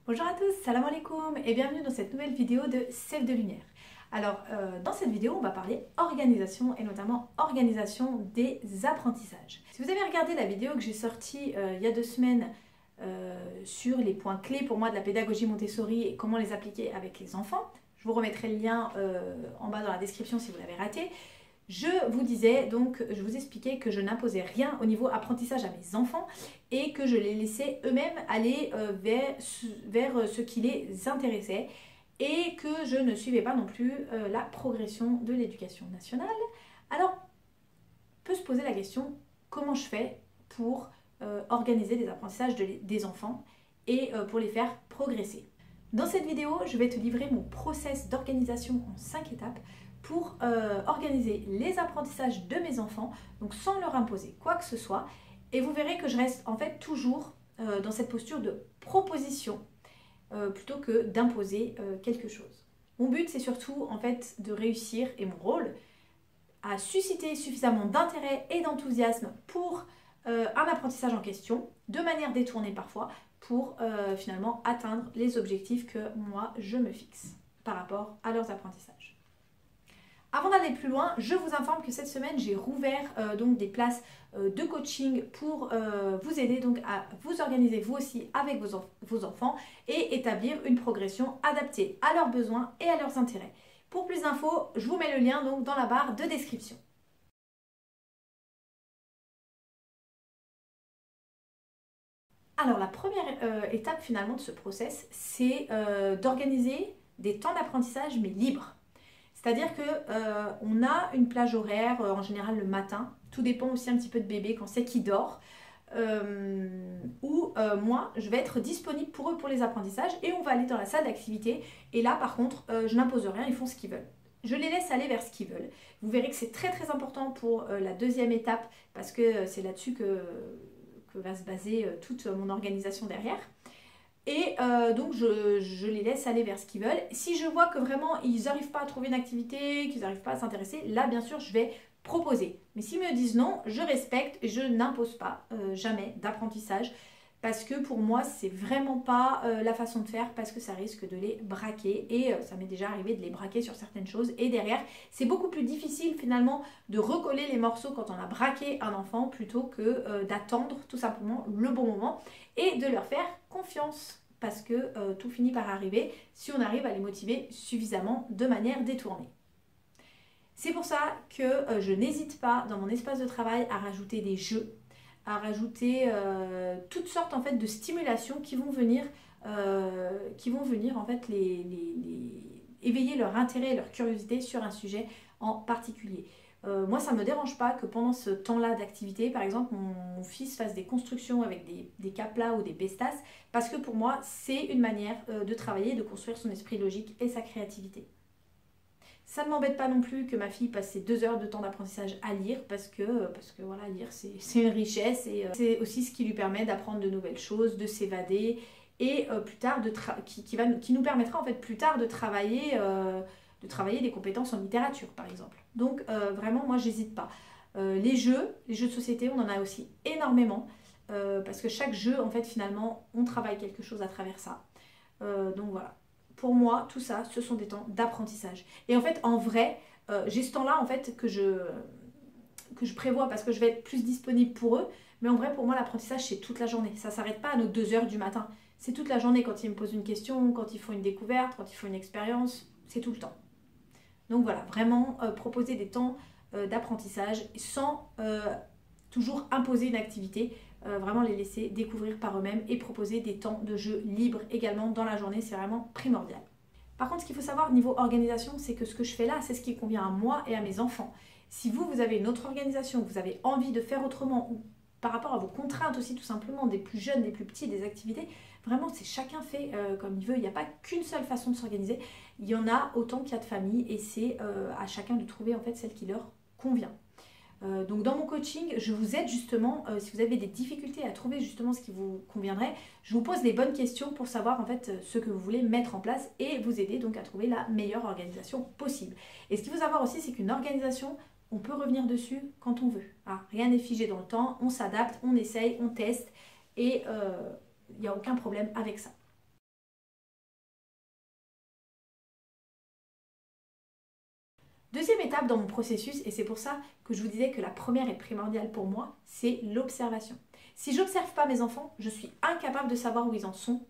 Bonjour à tous, salam alaikum et bienvenue dans cette nouvelle vidéo de Sève de Lumière. Alors, dans cette vidéo, on va parler organisation et notamment organisation des apprentissages. Si vous avez regardé la vidéo que j'ai sortie il y a 2 semaines sur les points clés pour moi de la pédagogie Montessori et comment les appliquer avec les enfants, je vous remettrai le lien en bas dans la description si vous l'avez raté. Je vous disais donc, je vous expliquais que je n'imposais rien au niveau apprentissage à mes enfants et que je les laissais eux-mêmes aller vers ce qui les intéressait et que je ne suivais pas non plus la progression de l'éducation nationale. Alors, on peut se poser la question, comment je fais pour organiser les apprentissages des enfants et pour les faire progresser? Dans cette vidéo, je vais te livrer mon process d'organisation en 5 étapes pour organiser les apprentissages de mes enfants, donc sans leur imposer quoi que ce soit. Et vous verrez que je reste en fait toujours dans cette posture de proposition plutôt que d'imposer quelque chose. Mon but, c'est surtout en fait de réussir, et mon rôle, à susciter suffisamment d'intérêt et d'enthousiasme pour un apprentissage en question, de manière détournée parfois, pour finalement atteindre les objectifs que moi je me fixe par rapport à leurs apprentissages. Avant d'aller plus loin, je vous informe que cette semaine, j'ai rouvert donc des places de coaching pour vous aider donc à vous organiser vous aussi avec vos enfants et établir une progression adaptée à leurs besoins et à leurs intérêts. Pour plus d'infos, je vous mets le lien donc dans la barre de description. Alors la première étape finalement de ce process, c'est d'organiser des temps d'apprentissage mais libres. C'est-à-dire qu'on a une plage horaire, en général le matin, tout dépend aussi un petit peu de bébé quand c'est qu'il dort, où moi je vais être disponible pour eux pour les apprentissages et on va aller dans la salle d'activité et là par contre je n'impose rien, ils font ce qu'ils veulent. Je les laisse aller vers ce qu'ils veulent. Vous verrez que c'est très très important pour la deuxième étape parce que c'est là-dessus que va se baser toute mon organisation derrière. Et donc je les laisse aller vers ce qu'ils veulent. Si je vois que vraiment ils n'arrivent pas à trouver une activité, qu'ils n'arrivent pas à s'intéresser, là bien sûr je vais proposer. Mais s'ils me disent non, je respecte et je n'impose pas jamais d'apprentissage parce que pour moi c'est vraiment pas la façon de faire parce que ça risque de les braquer et ça m'est déjà arrivé de les braquer sur certaines choses et derrière c'est beaucoup plus difficile finalement de recoller les morceaux quand on a braqué un enfant plutôt que d'attendre tout simplement le bon moment et de leur faire confiance parce que tout finit par arriver si on arrive à les motiver suffisamment de manière détournée. C'est pour ça que je n'hésite pas dans mon espace de travail à rajouter des jeux, à rajouter toutes sortes en fait de stimulations qui vont venir en fait éveiller leur intérêt et leur curiosité sur un sujet en particulier. Moi, ça ne me dérange pas que pendant ce temps-là d'activité, par exemple, mon fils fasse des constructions avec des caplas ou des bestas, parce que pour moi, c'est une manière de travailler, de construire son esprit logique et sa créativité. Ça ne m'embête pas non plus que ma fille passe ses 2 heures de temps d'apprentissage à lire, parce que voilà, lire, c'est une richesse, et c'est aussi ce qui lui permet d'apprendre de nouvelles choses, de s'évader, et plus tard, qui nous permettra en fait plus tard de travailler des compétences en littérature par exemple. Donc vraiment moi j'hésite pas. Les jeux de société on en a aussi énormément parce que chaque jeu en fait finalement on travaille quelque chose à travers ça. Donc voilà, pour moi tout ça ce sont des temps d'apprentissage. Et en fait en vrai j'ai ce temps là en fait que je prévois parce que je vais être plus disponible pour eux. Mais en vrai pour moi l'apprentissage c'est toute la journée, ça s'arrête pas à nos 2 heures du matin. C'est toute la journée quand ils me posent une question, quand ils font une découverte, quand ils font une expérience, c'est tout le temps. Donc voilà, vraiment proposer des temps d'apprentissage sans toujours imposer une activité, vraiment les laisser découvrir par eux-mêmes et proposer des temps de jeu libres également dans la journée, c'est vraiment primordial. Par contre, ce qu'il faut savoir niveau organisation, c'est que ce que je fais là, c'est ce qui convient à moi et à mes enfants. Si vous avez une autre organisation, que vous avez envie de faire autrement, ou par rapport à vos contraintes aussi tout simplement, des plus jeunes, des plus petits, des activités, vraiment c'est chacun fait comme il veut, il n'y a pas qu'une seule façon de s'organiser, il y en a autant qu'il y a de familles et c'est à chacun de trouver en fait celle qui leur convient. Donc dans mon coaching, je vous aide justement, si vous avez des difficultés à trouver justement ce qui vous conviendrait, je vous pose les bonnes questions pour savoir en fait ce que vous voulez mettre en place et vous aider donc à trouver la meilleure organisation possible. Et ce qu'il faut savoir aussi, c'est qu'une organisation, on peut revenir dessus quand on veut. Ah, rien n'est figé dans le temps, on s'adapte, on essaye, on teste et il n'y a aucun problème avec ça. Deuxième étape dans mon processus, et c'est pour ça que je vous disais que la première est primordiale pour moi, c'est l'observation. Si je n'observe pas mes enfants, je suis incapable de savoir où ils en sont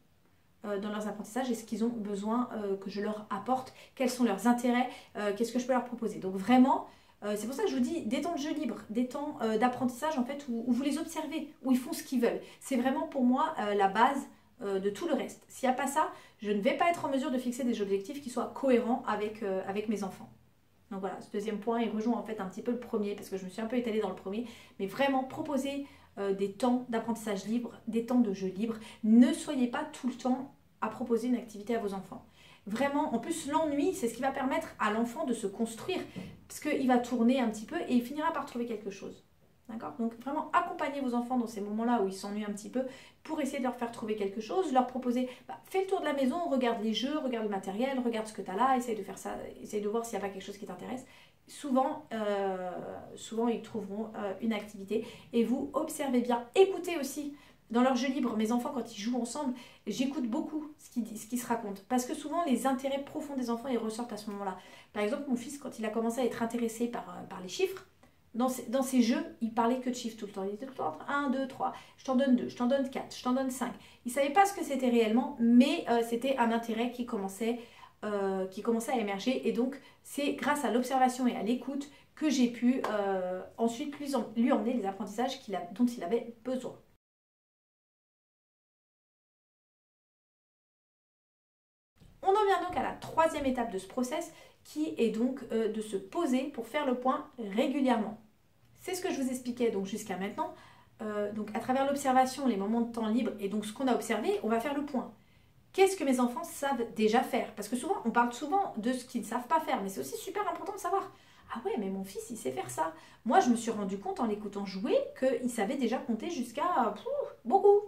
dans leurs apprentissages et ce qu'ils ont besoin que je leur apporte, quels sont leurs intérêts, qu'est-ce que je peux leur proposer. Donc vraiment, c'est pour ça que je vous dis des temps de jeu libre, des temps d'apprentissage en fait où vous les observez, où ils font ce qu'ils veulent. C'est vraiment pour moi la base de tout le reste. S'il n'y a pas ça, je ne vais pas être en mesure de fixer des objectifs qui soient cohérents avec mes enfants. Donc voilà, ce deuxième point, il rejoint en fait un petit peu le premier, parce que je me suis un peu étalée dans le premier, mais vraiment proposer des temps d'apprentissage libre, des temps de jeu libre. Ne soyez pas tout le temps à proposer une activité à vos enfants. Vraiment, en plus l'ennui, c'est ce qui va permettre à l'enfant de se construire, parce qu'il va tourner un petit peu et il finira par trouver quelque chose. D'accord? Donc vraiment accompagnez vos enfants dans ces moments-là où ils s'ennuient un petit peu pour essayer de leur faire trouver quelque chose, leur proposer, fais le tour de la maison, regarde les jeux, regarde le matériel, regarde ce que tu as là, essaye de faire ça, essaye de voir s'il n'y a pas quelque chose qui t'intéresse. Souvent, ils trouveront une activité et vous observez bien. Écoutez aussi dans leur jeu libre, mes enfants quand ils jouent ensemble, j'écoute beaucoup ce qui se raconte parce que souvent les intérêts profonds des enfants ils ressortent à ce moment-là. Par exemple, mon fils quand il a commencé à être intéressé par les chiffres, dans ces jeux, il parlait que de chiffres tout le temps. Il était tout le temps entre 1, 2, 3, je t'en donne 2, je t'en donne 4, je t'en donne 5. Il ne savait pas ce que c'était réellement, mais c'était un intérêt qui commençait à émerger. Et donc, c'est grâce à l'observation et à l'écoute que j'ai pu ensuite lui emmener les apprentissages dont il avait besoin. On en vient donc à la troisième étape de ce process qui est donc de se poser pour faire le point régulièrement. C'est ce que je vous expliquais donc jusqu'à maintenant. Donc à travers l'observation, les moments de temps libre et donc ce qu'on a observé, on va faire le point. Qu'est-ce que mes enfants savent déjà faire? Parce que souvent, on parle souvent de ce qu'ils ne savent pas faire, mais c'est aussi super important de savoir. Ah ouais, mais mon fils, il sait faire ça. Moi, je me suis rendu compte en l'écoutant jouer qu'il savait déjà compter jusqu'à beaucoup.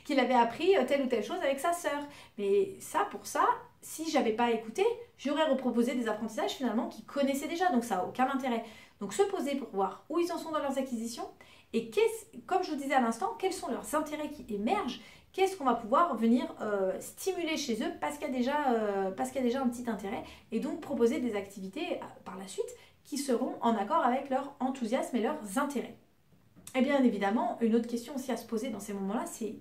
Qu'il avait appris telle ou telle chose avec sa sœur. Mais pour ça, si j'avais pas écouté, j'aurais reproposé des apprentissages finalement qu'ils connaissaient déjà. Donc ça n'a aucun intérêt. Donc se poser pour voir où ils en sont dans leurs acquisitions et comme je vous disais à l'instant, quels sont leurs intérêts qui émergent, qu'est-ce qu'on va pouvoir venir stimuler chez eux parce qu'il y a déjà un petit intérêt et donc proposer des activités par la suite qui seront en accord avec leur enthousiasme et leurs intérêts. Et bien évidemment, une autre question aussi à se poser dans ces moments-là, c'est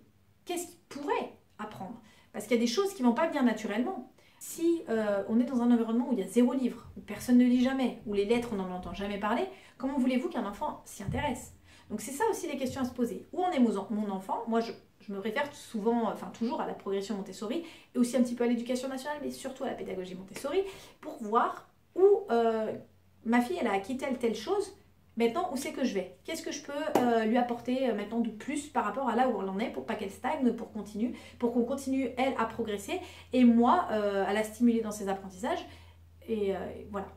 qu'est-ce qu'ils pourraient apprendre? Parce qu'il y a des choses qui ne vont pas venir naturellement. Si on est dans un environnement où il y a 0 livre, où personne ne lit jamais, où les lettres on n'en entend jamais parler, comment voulez-vous qu'un enfant s'y intéresse? Donc c'est ça aussi les questions à se poser. Où en est mon enfant? Moi je me réfère toujours à la progression Montessori et aussi un petit peu à l'éducation nationale, mais surtout à la pédagogie Montessori, pour voir où ma fille elle a acquis telle chose. Maintenant, où c'est que je vais? Qu'est-ce que je peux lui apporter maintenant de plus par rapport à là où on en est pour pas qu'elle stagne, pour qu'on continue, elle, à progresser et moi, à la stimuler dans ses apprentissages. Et voilà.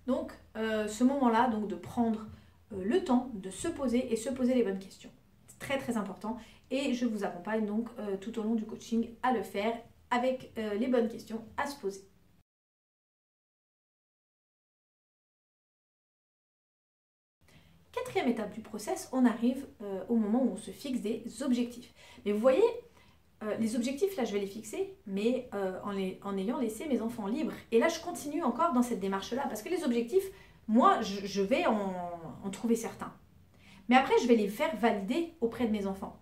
Donc, ce moment-là, donc de prendre le temps de se poser et se poser les bonnes questions. C'est très très important et je vous accompagne donc tout au long du coaching à le faire avec les bonnes questions à se poser. Quatrième étape du process, on arrive au moment où on se fixe des objectifs. Mais vous voyez, les objectifs, là, je vais les fixer, mais en ayant laissé mes enfants libres. Et là, je continue encore dans cette démarche-là, parce que les objectifs, moi, je vais en trouver certains. Mais après, je vais les faire valider auprès de mes enfants.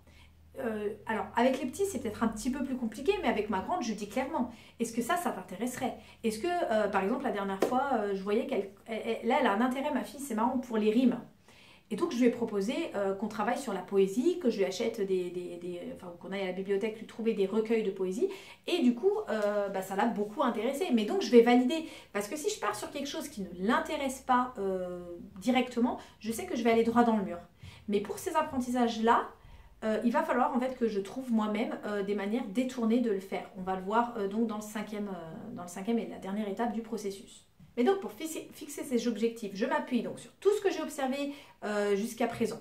Alors, avec les petits, c'est peut-être un petit peu plus compliqué, mais avec ma grande, je dis clairement, est-ce que ça t'intéresserait? Est-ce que, par exemple, la dernière fois, je voyais elle a un intérêt, ma fille, c'est marrant, pour les rimes. Et donc, je lui ai proposé qu'on travaille sur la poésie, que je lui achète qu'on aille à la bibliothèque lui trouver des recueils de poésie. Et du coup, ça l'a beaucoup intéressé. Mais donc, je vais valider. Parce que si je pars sur quelque chose qui ne l'intéresse pas directement, je sais que je vais aller droit dans le mur. Mais pour ces apprentissages-là, il va falloir en fait que je trouve moi-même des manières détournées de le faire. On va le voir donc dans le cinquième et la dernière étape du processus. Mais donc pour fixer ces objectifs, je m'appuie donc sur tout ce que j'ai observé jusqu'à présent.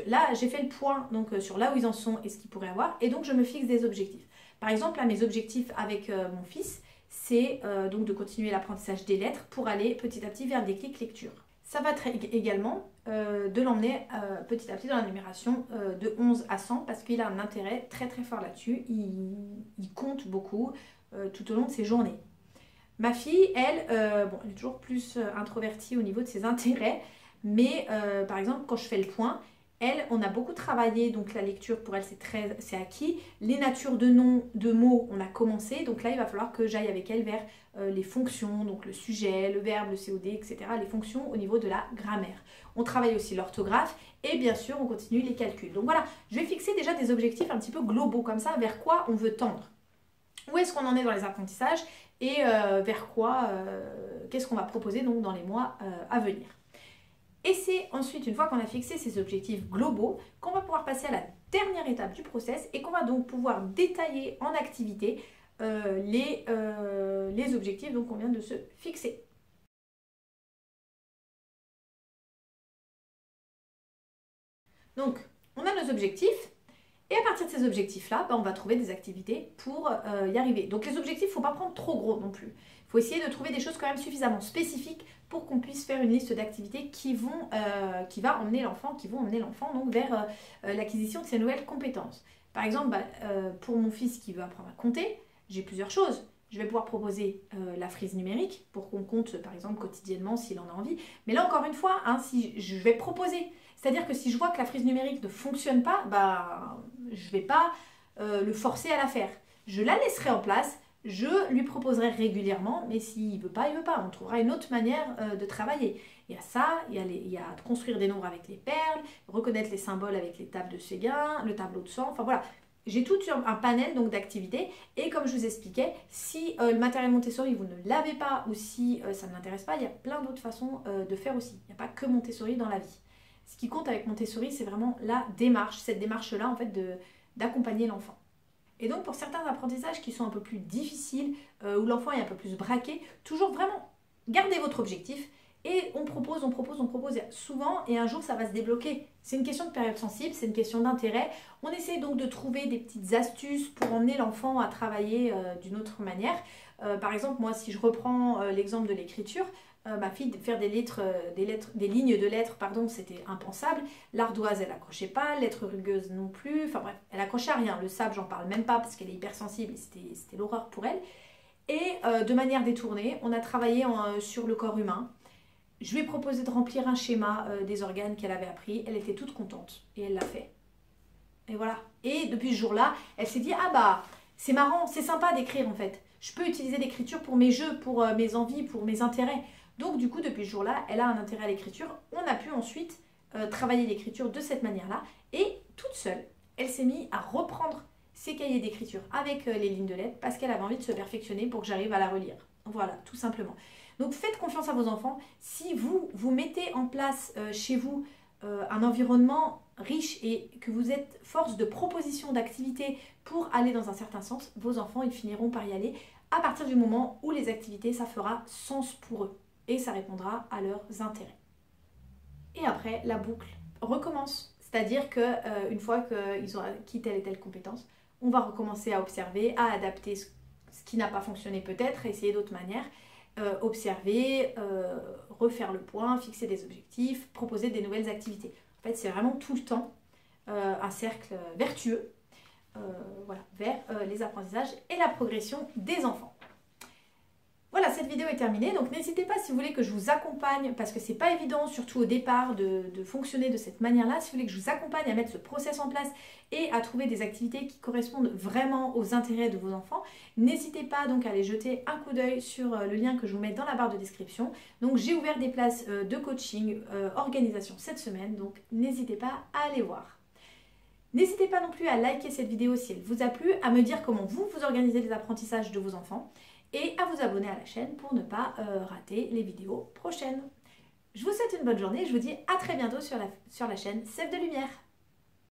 Là, j'ai fait le point donc, sur là où ils en sont et ce qu'ils pourraient avoir, et donc je me fixe des objectifs. Par exemple, là, mes objectifs avec mon fils, c'est donc de continuer l'apprentissage des lettres pour aller petit à petit vers le déclic lecture. Ça va être également de l'emmener petit à petit dans la numération de 11 à 100 parce qu'il a un intérêt très très fort là-dessus. Il compte beaucoup tout au long de ses journées. Ma fille, elle, bon, elle est toujours plus introvertie au niveau de ses intérêts, mais par exemple, quand je fais le point, elle, on a beaucoup travaillé, donc la lecture pour elle c'est acquis. Les natures de noms, de mots, on a commencé, donc là il va falloir que j'aille avec elle vers les fonctions, donc le sujet, le verbe, le COD, etc. Les fonctions au niveau de la grammaire. On travaille aussi l'orthographe et bien sûr on continue les calculs. Donc voilà, je vais fixer déjà des objectifs un petit peu globaux comme ça, vers quoi on veut tendre. Où est-ce qu'on en est dans les apprentissages et vers quoi, qu'est-ce qu'on va proposer donc dans les mois à venir. Et c'est ensuite, une fois qu'on a fixé ces objectifs globaux, qu'on va pouvoir passer à la dernière étape du process et qu'on va donc pouvoir détailler en activité les objectifs qu'on vient de se fixer. Donc, on a nos objectifs. Et à partir de ces objectifs-là, on va trouver des activités pour y arriver. Donc les objectifs, il ne faut pas prendre trop gros non plus. Il faut essayer de trouver des choses quand même suffisamment spécifiques pour qu'on puisse faire une liste d'activités qui va emmener l'enfant, donc vers l'acquisition de ces nouvelles compétences. Par exemple, pour mon fils qui veut apprendre à compter, j'ai plusieurs choses. Je vais pouvoir proposer la frise numérique pour qu'on compte par exemple quotidiennement s'il en a envie. Mais là encore une fois, si je vais proposer. C'est-à-dire que si je vois que la frise numérique ne fonctionne pas, je ne vais pas le forcer à la faire. Je la laisserai en place, je lui proposerai régulièrement, mais s'il ne veut pas, il ne veut pas. On trouvera une autre manière de travailler. Il y a ça, il y a construire des nombres avec les perles, reconnaître les symboles avec les tables de Séguin, le tableau de sang, enfin voilà. J'ai tout un panel d'activités et comme je vous expliquais, si le matériel Montessori vous ne l'avez pas ou si ça ne l'intéresse pas, il y a plein d'autres façons de faire aussi. Il n'y a pas que Montessori dans la vie. Ce qui compte avec Montessori, c'est vraiment la démarche, cette démarche-là en fait d'accompagner l'enfant. Et donc pour certains apprentissages qui sont un peu plus difficiles, où l'enfant est un peu plus braqué, toujours vraiment gardez votre objectif et on propose souvent et un jour ça va se débloquer. C'est une question de période sensible, c'est une question d'intérêt. On essaie donc de trouver des petites astuces pour emmener l'enfant à travailler d'une autre manière. Par exemple, moi si je reprends l'exemple de l'écriture, ma fille, faire des lignes de lettres, c'était impensable. L'ardoise, elle accrochait pas, lettres rugueuses non plus. Enfin bref, elle accrochait à rien. Le sable, j'en parle même pas parce qu'elle est hypersensible et c'était l'horreur pour elle. Et de manière détournée, on a travaillé sur le corps humain. Je lui ai proposé de remplir un schéma des organes qu'elle avait appris. Elle était toute contente et elle l'a fait. Et voilà. Et depuis ce jour-là, elle s'est dit, c'est marrant, c'est sympa d'écrire en fait. Je peux utiliser l'écriture pour mes jeux, pour mes envies, pour mes intérêts. Donc du coup, depuis ce jour-là, elle a un intérêt à l'écriture. On a pu ensuite travailler l'écriture de cette manière-là. Et toute seule, elle s'est mise à reprendre ses cahiers d'écriture avec les lignes de lettres parce qu'elle avait envie de se perfectionner pour que j'arrive à la relire. Voilà, tout simplement. Donc faites confiance à vos enfants. Si vous mettez en place chez vous un environnement riche et que vous êtes force de proposition d'activités pour aller dans un certain sens, vos enfants, ils finiront par y aller à partir du moment où les activités, ça fera sens pour eux et ça répondra à leurs intérêts. Et après, la boucle recommence. C'est-à-dire qu'une fois qu'ils ont acquis telle et telle compétence, on va recommencer à observer, à adapter ce qui n'a pas fonctionné peut-être, essayer d'autres manières, observer, refaire le point, fixer des objectifs, proposer des nouvelles activités. En fait, c'est vraiment tout le temps un cercle vertueux vers les apprentissages et la progression des enfants. Voilà, cette vidéo est terminée, donc n'hésitez pas si vous voulez que je vous accompagne, parce que c'est pas évident, surtout au départ, de fonctionner de cette manière-là. Si vous voulez que je vous accompagne à mettre ce process en place et à trouver des activités qui correspondent vraiment aux intérêts de vos enfants, n'hésitez pas donc à aller jeter un coup d'œil sur le lien que je vous mets dans la barre de description. Donc j'ai ouvert des places de coaching, organisation cette semaine, donc n'hésitez pas à aller voir. N'hésitez pas non plus à liker cette vidéo si elle vous a plu, à me dire comment vous organisez les apprentissages de vos enfants, et à vous abonner à la chaîne pour ne pas rater les vidéos prochaines. Je vous souhaite une bonne journée et je vous dis à très bientôt sur la chaîne Sève de Lumière.